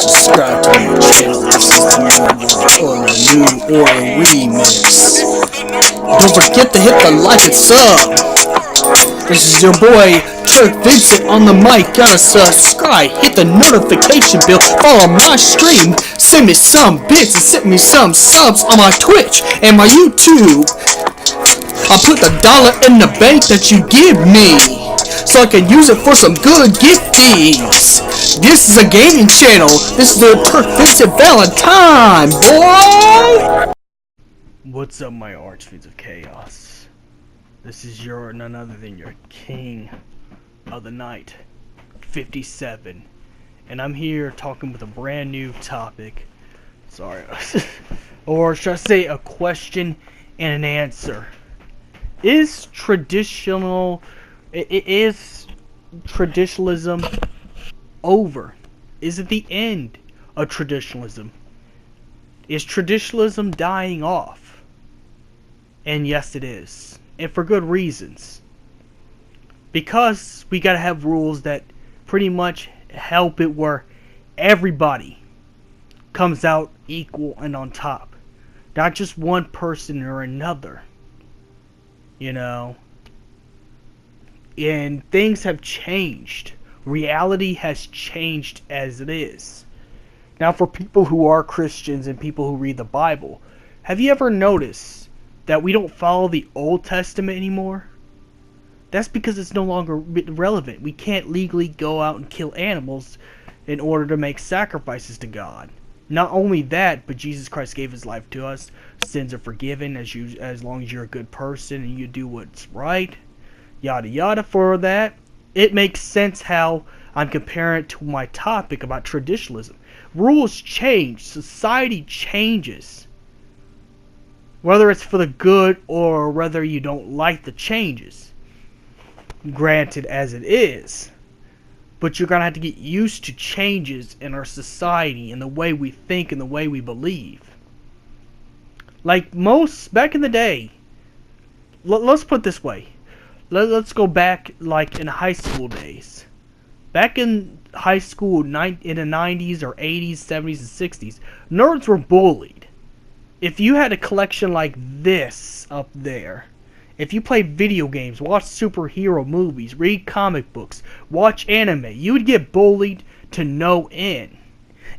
Subscribe to my channel if this is the or a new or a remix. Don't forget to hit the like and sub. This is your boy Turk Vincent on the mic. Gotta subscribe, hit the notification bell, follow my stream, send me some bits and send me some subs on my Twitch and my YouTube. I'll put the dollar in the bank that you give me, so I can use it for some good gifties. This is a gaming channel. This is the Turk Vincent Valentine, boy! What's up, my archfiends of chaos? This is your none other than your king of the night, 57. And I'm here talking with a brand new topic. Sorry. Or should I say a question and an answer. Is traditionalism over? Is it the end of traditionalism? Is traditionalism dying off? And yes, it is. And for good reasons. Because we gotta have rules that pretty much help it where everybody comes out equal and on top. Not just one person or another. You know, and things have changed. Reality has changed as it is. Now, for people who are Christians and people who read the Bible, have you ever noticed that we don't follow the Old Testament anymore? That's because it's no longer relevant. We can't legally go out and kill animals in order to make sacrifices to God. Not only that, but Jesus Christ gave his life to us. Sins are forgiven as long as you're a good person and you do what's right. Yada yada for that. It makes sense how I'm comparing it to my topic about traditionalism. Rules change. Society changes. Whether it's for the good or whether you don't like the changes. Granted as it is. But you're going to have to get used to changes in our society and the way we think and the way we believe. Like most, back in the day, let's put it this way. Let's go back like in high school days. Back in high school in the 90s or 80s, 70s, and 60s, nerds were bullied. If you had a collection like this up there, if you played video games, watch superhero movies, read comic books, watch anime, you would get bullied to no end.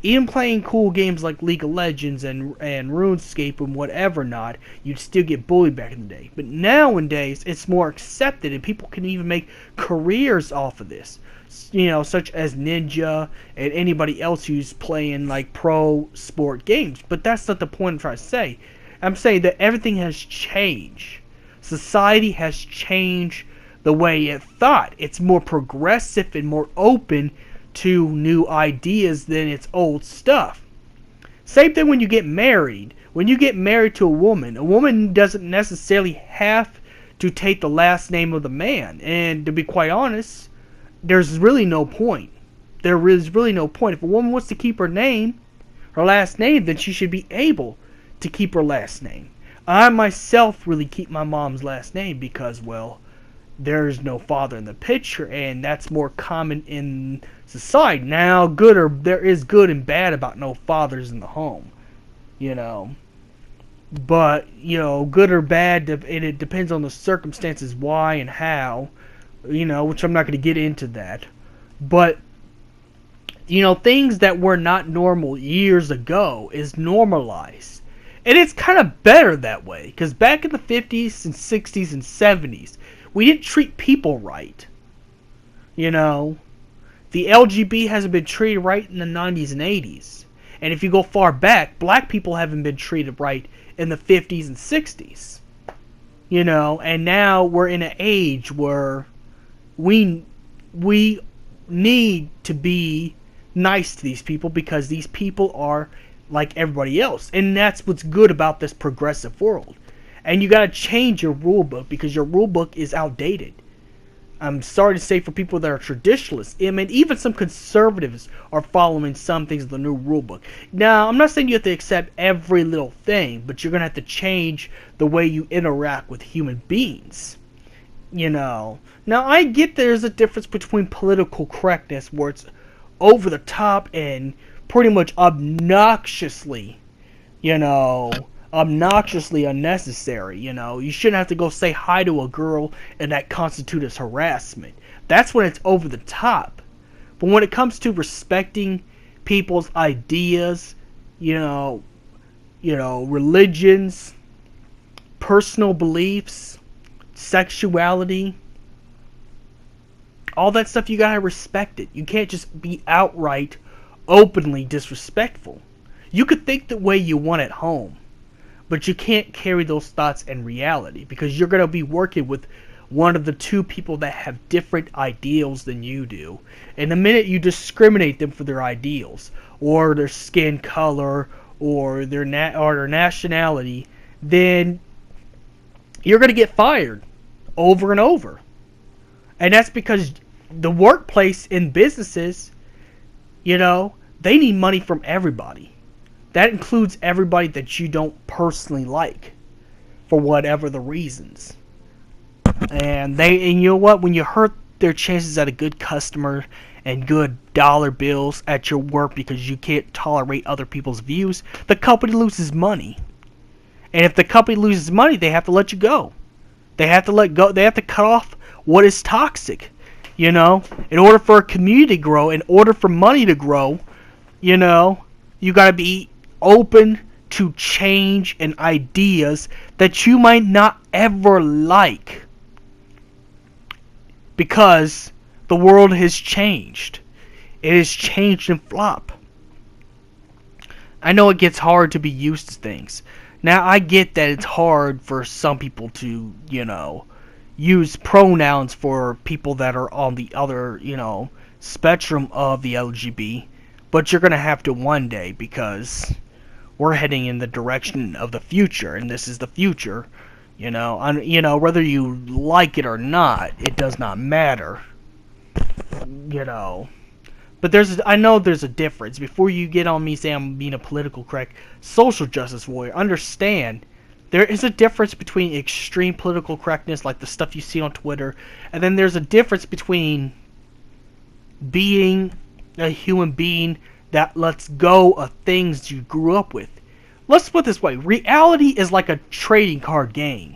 Even playing cool games like League of Legends and RuneScape and whatever not, you'd still get bullied back in the day. But nowadays, it's more accepted and people can even make careers off of this. You know, such as Ninja and anybody else who's playing like pro sport games. But that's not the point I'm trying to say. I'm saying that everything has changed. Society has changed the way it thought. It's more progressive and more open to new ideas than its old stuff. Same thing when you get married. When you get married to a woman doesn't necessarily have to take the last name of the man. And to be quite honest, there's really no point. There is really no point. If a woman wants to keep her last name, then she should be able to keep her last name. I myself really keep my mom's last name because, well, there's no father in the picture, and that's more common in society. Now, there is good and bad about no fathers in the home, you know. But, you know, good or bad, it depends on the circumstances, why and how, you know, which I'm not going to get into that. But, you know, things that were not normal years ago is normalized. And it's kind of better that way, because back in the 50s and 60s and 70s, we didn't treat people right. You know, the LGB hasn't been treated right in the 90s and 80s. And if you go far back, black people haven't been treated right in the 50s and 60s. You know, and now we're in an age where we need to be nice to these people because these people are like everybody else. And that's what's good about this progressive world. And you gotta change your rule book because your rule book is outdated. I'm sorry to say for people that are traditionalists. I mean, even some conservatives are following some things of the new rule book. Now, I'm not saying you have to accept every little thing, but you're gonna have to change the way you interact with human beings. You know. Now, I get there's a difference between political correctness, where it's over the top and pretty much obnoxiously, you know, obnoxiously unnecessary. You know, you shouldn't have to go say hi to a girl and that constitutes harassment. That's when it's over the top. But when it comes to respecting people's ideas, you know, religions, personal beliefs, sexuality, all that stuff, you gotta respect it. You can't just be outright, openly disrespectful. You could think the way you want at home, but you can't carry those thoughts in reality, because you're gonna be working with one of the two people that have different ideals than you do. And the minute you discriminate them for their ideals, or their skin color, or their nationality, then you're gonna get fired over and over. And that's because the workplace in businesses, you know, they need money from everybody. That includes everybody that you don't personally like, for whatever the reasons. And you know what? When you hurt their chances at a good customer and good dollar bills at your work because you can't tolerate other people's views, the company loses money. And if the company loses money, they have to let you go. They have to let go. They have to cut off what is toxic. You know, in order for a community to grow, in order for money to grow, you know, you got to be open to change and ideas that you might not ever like, because the world has changed. It has changed and flop. I know it gets hard to be used to things. Now, I get that it's hard for some people to, you know, use pronouns for people that are on the other, you know, spectrum of the LGBT, but you're going to have to one day, because we're heading in the direction of the future, and this is the future. You know, whether you like it or not, it does not matter. You know. But I know there's a difference. Before you get on me saying I'm being a political correct social justice warrior, understand there is a difference between extreme political correctness, like the stuff you see on Twitter, and then there's a difference between being a human being that lets go of things you grew up with. Let's put it this way. Reality is like a trading card game.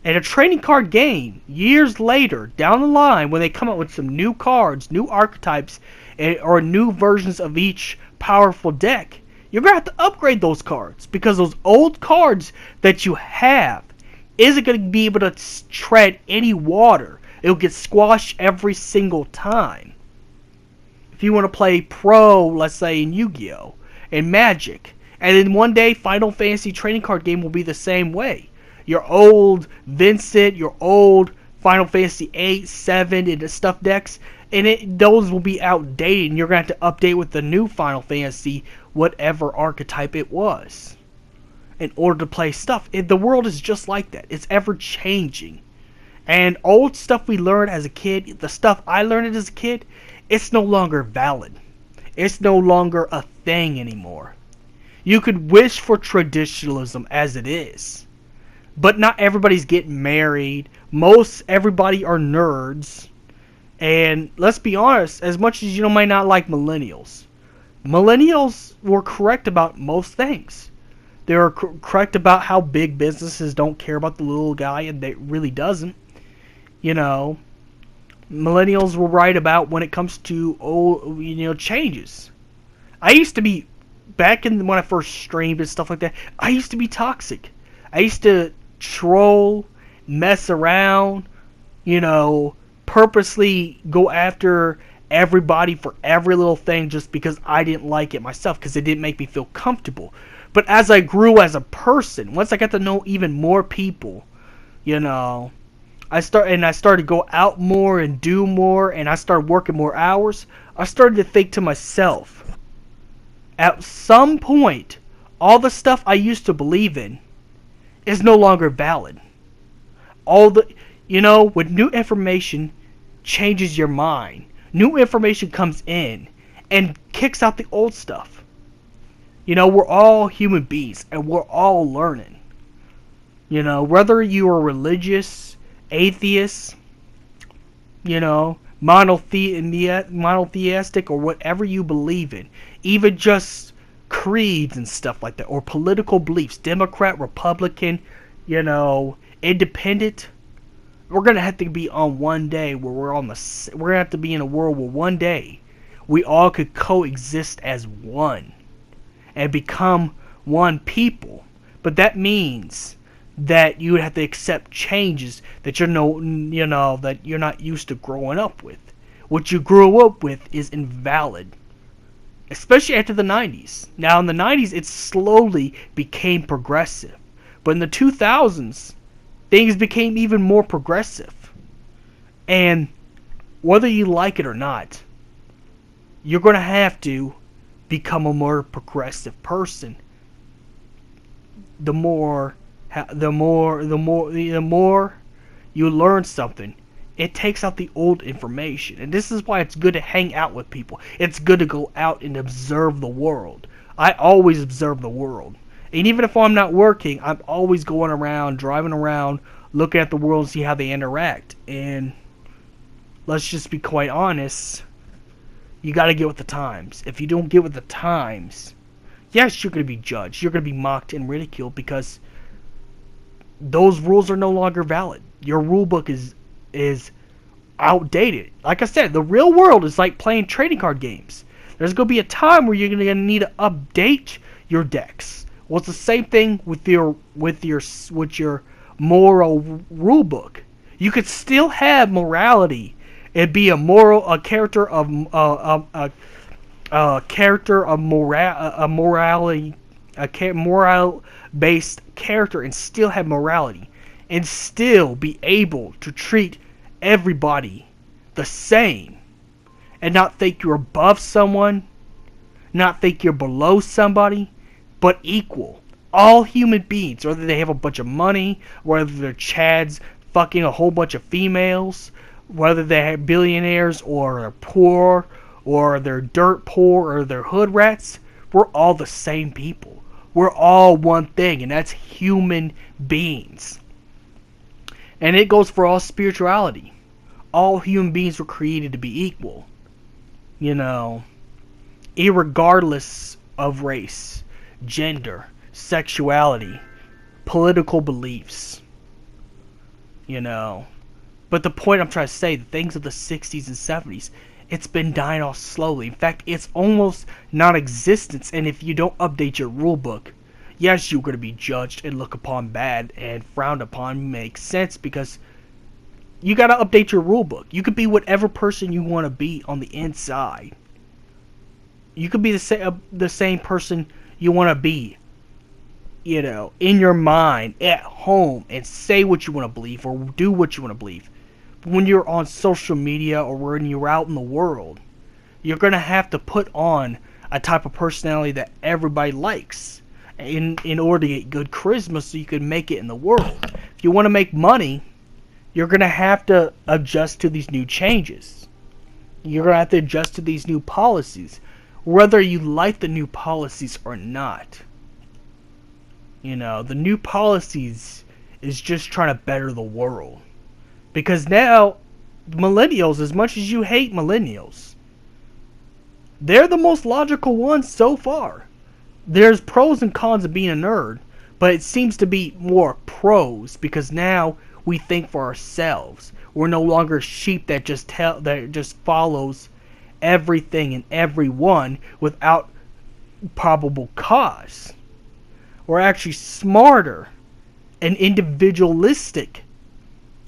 And a trading card game, years later, down the line, when they come up with some new cards, new archetypes, or new versions of each powerful deck, you're going to have to upgrade those cards, because those old cards that you have isn't going to be able to tread any water. It'll get squashed every single time. If you want to play pro, let's say in Yu-Gi-Oh! And Magic, and then one day Final Fantasy trading card game will be the same way. Your old Vincent, your old Final Fantasy 8, 7, and the stuff decks, and those will be outdated, and you're going to have to update with the new Final Fantasy, whatever archetype it was, in order to play stuff. The world is just like that. It's ever changing. And old stuff we learned as a kid, the stuff I learned as a kid, it's no longer valid. It's no longer a thing anymore. You could wish for traditionalism as it is, but not everybody's getting married. Everybody are nerds. And let's be honest, as much as you might not like millennials, millennials were correct about most things. They were correct about how big businesses don't care about the little guy, and they really doesn't. You know, millennials were right about when it comes to changes. I used to be, back in when I first streamed and stuff like that, I used to be toxic. I used to troll, mess around, purposely go after everybody for every little thing just because I didn't like it myself, because it didn't make me feel comfortable. But as I grew as a person, once I got to know even more people, I started to go out more and do more, and I started working more hours. I started to think to myself, at some point, all the stuff I used to believe in is no longer valid. When new information changes your mind, new information comes in and kicks out the old stuff. We're all human beings, and we're all learning. Whether you are religious, atheists, monotheistic, or whatever you believe in, even just creeds and stuff like that, or political beliefs, Democrat, Republican, independent. We're gonna have to be on one day where we're gonna have to be in a world where one day we all could coexist as one and become one people. But that means that you would have to accept changes that that you're not used to growing up with. What you grew up with is invalid, especially after the 90s. Now in the 90s it slowly became progressive, but in the 2000s things became even more progressive. And whether you like it or not, you're going to have to become a more progressive person. The more you learn something, it takes out the old information. And this is why it's good to hang out with people. It's good to go out and observe the world. I always observe the world. And even if I'm not working, I'm always going around, driving around, looking at the world and see how they interact. And let's just be quite honest, you got to get with the times. If you don't get with the times, yes, you're going to be judged. You're going to be mocked and ridiculed because those rules are no longer valid. Your rule book is outdated. Like I said, the real world is like playing trading card games. There's going to be a time where you're going to need to update your decks. Well, it's the same thing with your moral rule book. You could still have morality and be a character of morality, a moral-based character, and still have morality, and still be able to treat everybody the same, and not think you're above someone, not think you're below somebody, but equal. All human beings, whether they have a bunch of money, whether they're chads fucking a whole bunch of females, whether they're billionaires or they're poor, or they're dirt poor, or they're hood rats, we're all the same people. We're all one thing, and that's human beings. And it goes for all spirituality. All human beings were created to be equal. Irregardless of race, gender, sexuality, political beliefs. But the point I'm trying to say, the things of the 60s and 70s, it's been dying off slowly. In fact, it's almost non-existent. And if you don't update your rule book, yes, you're going to be judged and looked upon bad and frowned upon. Makes sense, because you got to update your rule book. You could be whatever person you want to be on the inside. You could be the same person you want to be, in your mind, at home, and say what you want to believe or do what you want to believe. When you're on social media or when you're out in the world, you're going to have to put on a type of personality that everybody likes in order to get good charisma so you can make it in the world. If you want to make money, you're going to have to adjust to these new changes. You're going to have to adjust to these new policies, whether you like the new policies or not. The new policies is just trying to better the world. Because now, millennials, as much as you hate millennials, they're the most logical ones so far. There's pros and cons of being a nerd, but it seems to be more pros, because now we think for ourselves. We're no longer sheep that just follows everything and everyone without probable cause. We're actually smarter and individualistic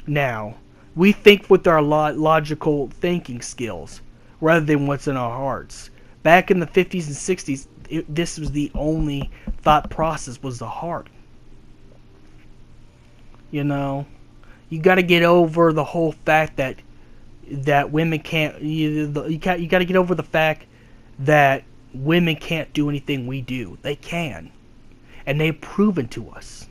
now. We think with our logical thinking skills rather than what's in our hearts. Back in the 50s and 60s, this was the only thought process, was the heart. You got to get over the whole fact that women can't. You got to get over the fact that women can't do anything we do. They can, and they've proven to us.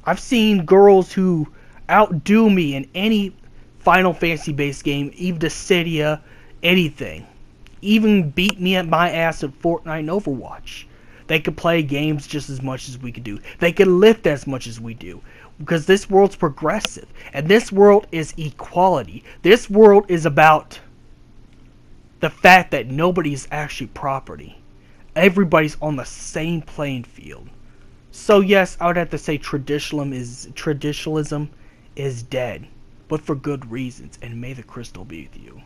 I've seen girls who outdo me in any Final Fantasy based game, even Dissidia, anything. Even beat me at my ass at Fortnite and Overwatch. They could play games just as much as we could do. They could lift as much as we do. Because this world's progressive. And this world is equality. This world is about the fact that nobody's actually property. Everybody's on the same playing field. So yes, I would have to say traditionalism is dead. But for good reasons. And may the crystal be with you.